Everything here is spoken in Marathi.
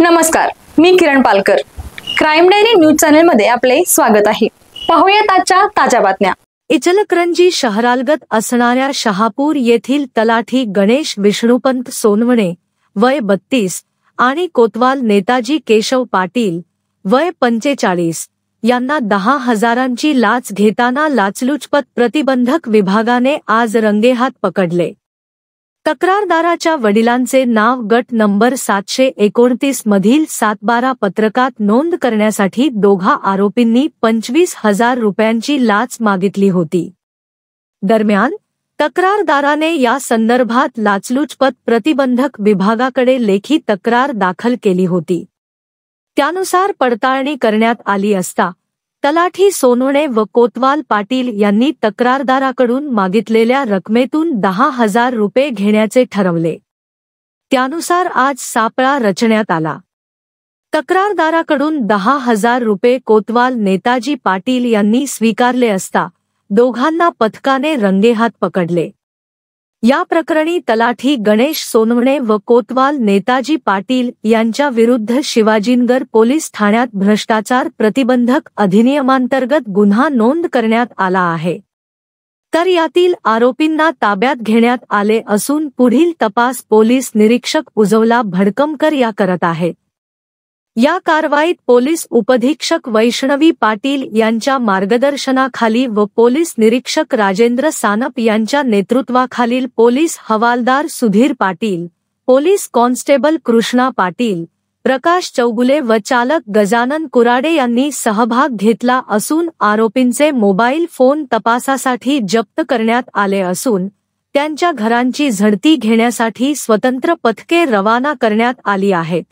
नमस्कार, मी Kiran Palkar. Crime diary news channel मध्ये आपले स्वागत आहे. पाहूयात आजच्या ताज्या बातम्या. इचलकरंजी शहरालगत असणाऱ्या शहापूर येथील तलाठी गणेश विष्णुपंत सोनवणे वय 32 आणि कोतवाल नेताजी केशव पाटील वय 45 यांना 10,000ची लाच घेताना लाचलुचपत प्रतिबंधक विभागाने आज रंगेहात पकडले. तक्रारदाराच्या वडिलांचे नाव गट नंबर 729 मधील 712 पत्रकात नोंद करण्यासाठी दोघा आरोपींनी 25,000 रुपयांची लाच मागितली होती. दरम्यान तक्रारदाराने या संदर्भात लाचलुचपत प्रतिबंधक विभागाकडे लेखी तक्रार दाखल केली होती. त्यानुसार पडताळणी करण्यात आली असता तलाठी सोनवणे व कोतवाल पाटील यांनी तक्रारदाराकडून मागितलेल्या रकमेतून 10,000 रुपये घेण्याचे ठरवले. त्यानुसार आज सापळा रचण्यात आला. तक्रारदाराकडून 10,000 रुपये कोतवाल नेताजी पाटील यांनी स्वीकारले असता दोघांना पथकाने रंगेहात पकडले. या प्रकरणी तलाठी गणेश सोनवणे व कोतवाल नेताजी पाटील यांच्या विरुद्ध शिवाजीनगर पोलीस ठाण्यात भ्रष्टाचार प्रतिबंधक अधिनियमांतर्गत गुन्हा नोंद करण्यात आला आहे. तर यातील आरोपींना ताब्यात घेण्यात आले असून पुढील तपास पोलीस निरीक्षक उज्ज्वला भडकमकर या करत आहेत. या कारवाईत पोलीस उपधीक्षक वैष्णवी पाटील यांच्या मार्गदर्शनाखाली व पोलीस निरीक्षक राजेंद्र सानप यांच्या नेतृत्वाखालील पोलीस हवालदार सुधीर पाटील, पोलीस कॉन्स्टेबल कृष्णा पाटील, प्रकाश चौगुले व चालक गजानन कुराडे यांनी सहभाग घेतला असून आरोपींचे मोबाईल फोन तपासासाठी जप्त करण्यात आले असून त्यांच्या घरांची झडती घेण्यासाठी स्वतंत्र पथके रवाना करण्यात आली आहेत.